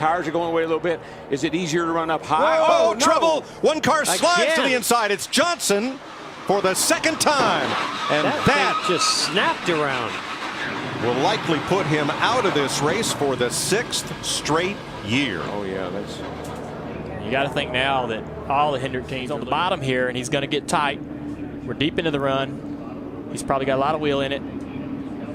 tires are going away a little bit. Is it easier to run up high? Oh, no. trouble. One car slides Again. to the inside. It's Johnson for the second time. And that thing just snapped around. will likely put him out of this race for the 6th straight year. Oh, yeah, that's... You got to think now that all the Hendrick teams on the bottom here, and he's going to get tight. We're deep into the run. He's probably got a lot of wheel in it.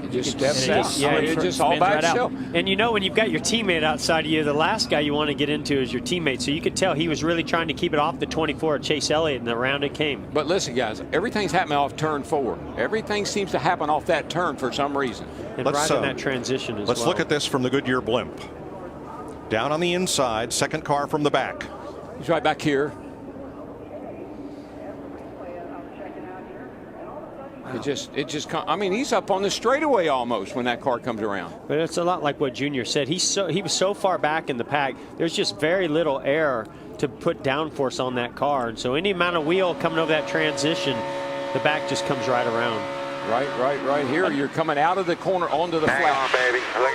It just steps out. Yeah, It just all by itself. And you know, when you've got your teammate outside of you, the last guy you want to get into is your teammate. So you could tell he was really trying to keep it off the 24 of Chase Elliott, and around it came. But listen, guys, everything's happening off turn 4. Everything seems to happen off that turn for some reason. And right in that transition as well. Let's look at this from the Goodyear blimp. Down on the inside, second car from the back. He's right back here. I mean, he's up on the straightaway almost when that car comes around. But it's a lot like what Junior said. He was so far back in the pack. There's just very little air to put downforce on that car. And so any amount of wheel coming over that transition, the back just comes right around. Right here. You're coming out of the corner onto the flat.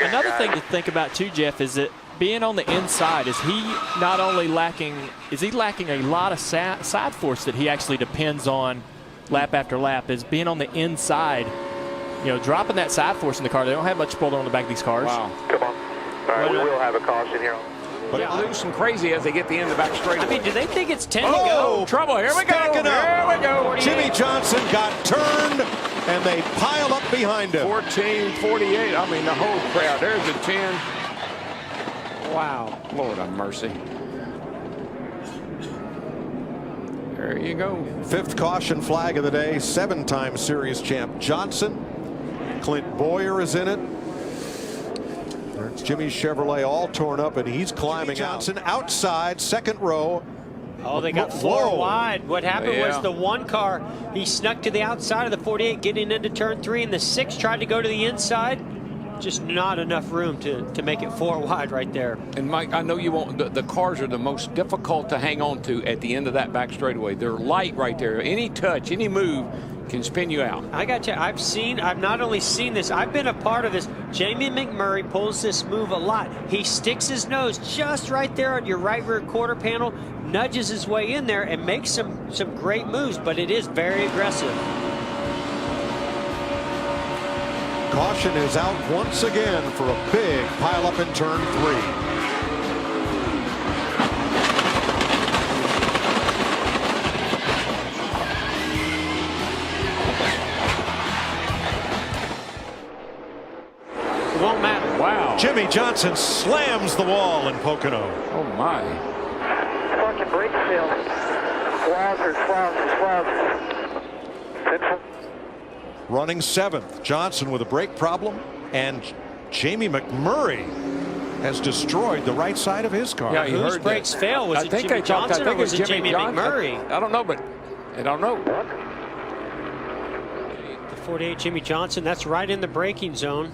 Another thing to think about too, Jeff, is that being on the inside, is he not only lacking, is he lacking a lot of side force that he actually depends on lap after lap, is being on the inside, you know, dropping that side force in the car. They don't have much spoiler on the back of these cars. Wow. Come on. All right, we will have a caution here. But yeah, loose and crazy as they get the end of the back straightaway. I mean, do they think it's 10 to go? Oh, trouble. Here we go. Here we go. Jimmie Johnson got turned, and they pile up behind him. 14, 48. I mean, the whole crowd. There's a 10. Wow. Lord have mercy. There you go. 5th caution flag of the day. 7-time series champ Johnson. Clint Boyer is in it. There's Jimmy's Chevrolet all torn up, and he's climbing. Johnson outside, second row. Oh, they got 4 wide. What happened was the one car, he snuck to the outside of the 48 getting into turn 3, and the 6 tried to go to the inside. Just not enough room to make it 4 wide right there. And Mike, I know you won't. The cars are the most difficult to hang on to at the end of that back straightaway. They're light right there. Any touch, any move can spin you out. I got you. I've not only seen this, I've been a part of this. Jamie McMurray pulls this move a lot. He sticks his nose just right there on your right rear quarter panel, nudges his way in there, and makes some great moves, but it is very aggressive. Caution is out once again for a big pileup in turn 3. It won't matter. Wow. Jimmie Johnson slams the wall in Pocono. Oh, my. Fucking brake fail. Wowzers. Central. Running 7th. Johnson with a brake problem, and Jamie McMurray has destroyed the right side of his car. Yeah, he Whose heard brakes that. fail? Was I it think Jimmie Johnson or was it Jamie Johnson. McMurray? I don't know, but I don't know. The 48 Jimmie Johnson, that's right in the braking zone.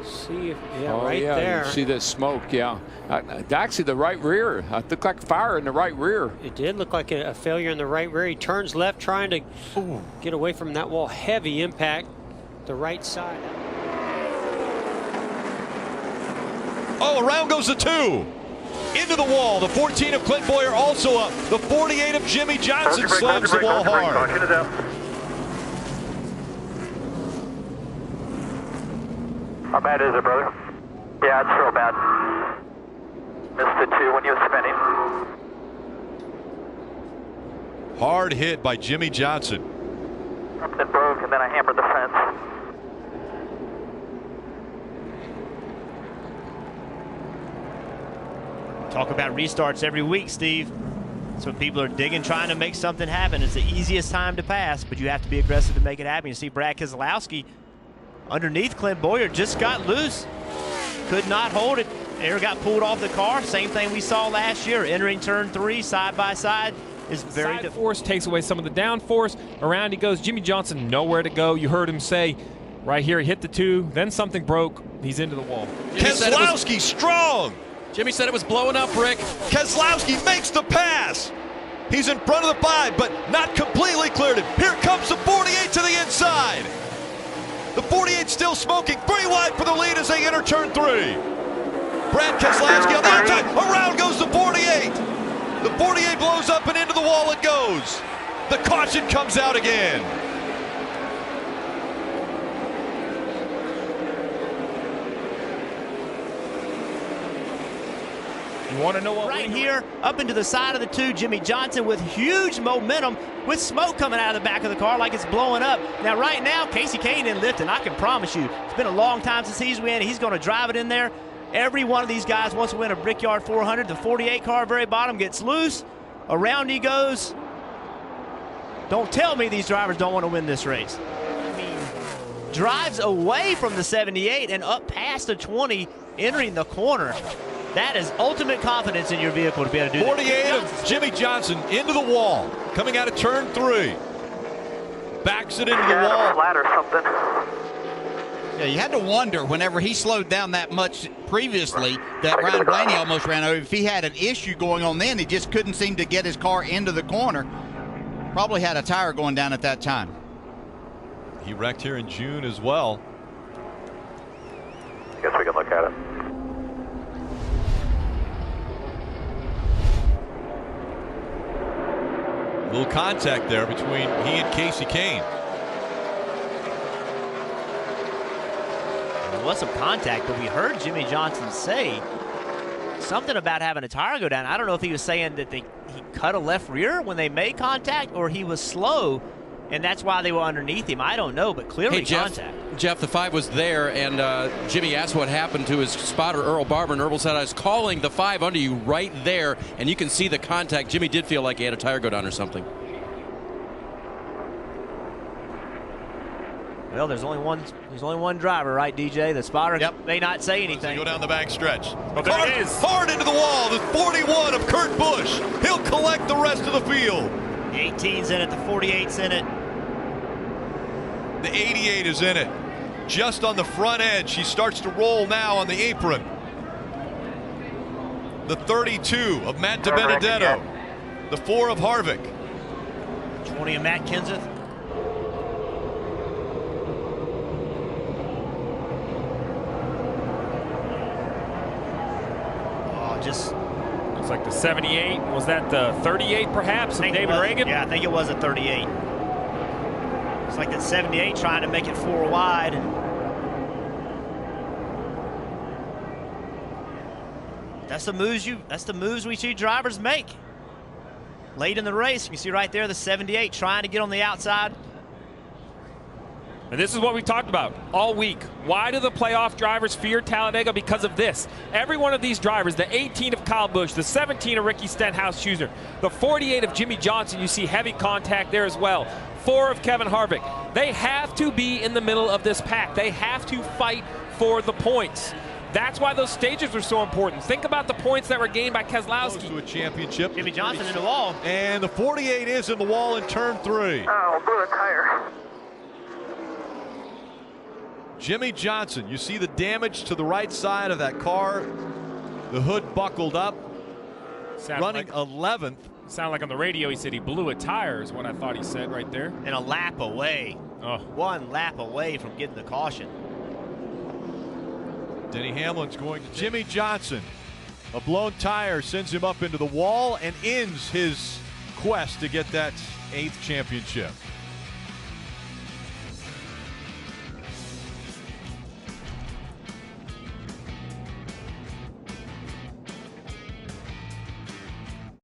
See if, right there. You see the smoke, yeah. Actually, the right rear. It looked like fire in the right rear. It did look like a failure in the right rear. He turns left trying to get away from that wall. Heavy impact, the right side. Oh, around goes the 2. Into the wall. The 14 of Clint Boyer also up. The 48 of Jimmie Johnson slams the wall hard. Caution is out. How bad is it, brother? Yeah, it's real bad. Missed the 2 when you were spinning. Hard hit by Jimmie Johnson. Something broke, and then I hammered the fence. Talk about restarts every week, Steve. That's when people are digging, trying to make something happen. It's the easiest time to pass, but you have to be aggressive to make it happen. You see Brad Keselowski underneath Clint Boyer just got loose. Could not hold it. Air got pulled off the car. Same thing we saw last year. Entering turn 3 side by side is very side force takes away some of the down force. Around he goes. Jimmie Johnson nowhere to go. You heard him say right here, he hit the 2, then something broke. He's into the wall. Keselowski strong. Jimmy said it was blowing up, Rick. Keselowski makes the pass. He's in front of the 5, but not completely cleared it. Here comes the 48 to the inside. The 48 still smoking. 3 wide for the lead as they enter turn 3. Brad Keselowski on the outside. Around goes the 48. The 48 blows up and into the wall it goes. The caution comes out again. You want to know what? Right here, up into the side of the 2, Jimmie Johnson with huge momentum, with smoke coming out of the back of the car like it's blowing up. Now, right now, Kasey Kahne in lift, and I can promise you, it's been a long time since he's win. He's going to drive it in there. Every one of these guys wants to win a Brickyard 400. The 48 car, very bottom, gets loose. Around he goes. Don't tell me these drivers don't want to win this race. I mean, drives away from the 78 and up past the 20, entering the corner. That is ultimate confidence in your vehicle to be able to do that. 48 of Jimmie Johnson into the wall, coming out of turn 3. Backs it into the wall. Flat or something. Yeah, you had to wonder whenever he slowed down that much previously that Ryan Blaney almost ran over. If he had an issue going on then, he just couldn't seem to get his car into the corner. Probably had a tire going down at that time. He wrecked here in June as well. I guess we can look at it. A little contact there between he and Kasey Kahne. There was some contact, but we heard Jimmie Johnson say something about having a tire go down. I don't know if he was saying that he cut a left rear when they made contact, or he was slow, and that's why they were underneath him. I don't know, but clearly contact. Jeff, the 5 was there, and Jimmy asked what happened to his spotter, Earl Barber, and Earl said, I was calling the 5 under you right there, and you can see the contact. Jimmy did feel like he had a tire go down or something. Well, there's only one driver, right, DJ? The spotter may not say anything. Go down the back stretch. Oh, there it is. Hard into the wall. The 41 of Kurt Busch. He'll collect the rest of the field. The 18's in it. The 48's in it. The 88 is in it. Just on the front edge. He starts to roll now on the apron. The 32 of Matt DiBenedetto. The 4 of Harvick. 20 of Matt Kenseth. Just looks like the 78. Was that the 38 perhaps of David Reagan? Yeah, I think it was a 38. It's like that 78 trying to make it 4 wide. And that's the moves we see drivers make late in the race. You see right there the 78 trying to get on the outside. And this is what we talked about all week. Why do the playoff drivers fear Talladega? Because of this. Every one of these drivers, the 18 of Kyle Busch, the 17 of Ricky Stenhouse-Schuster, the 48 of Jimmie Johnson, you see heavy contact there as well. 4 of Kevin Harvick. They have to be in the middle of this pack. They have to fight for the points. That's why those stages are so important. Think about the points that were gained by Keselowski. To a championship. Jimmie Johnson in the wall. And the 48 is in the wall in turn 3. Oh, blew a tire. Jimmie Johnson, you see the damage to the right side of that car. The hood buckled up. Running 11th. Sound like on the radio he said he blew a tire is what I thought he said right there. And a lap away. Oh. 1 lap away from getting the caution. Denny Hamlin's going to Jimmie Johnson. A blown tire sends him up into the wall and ends his quest to get that 8th championship.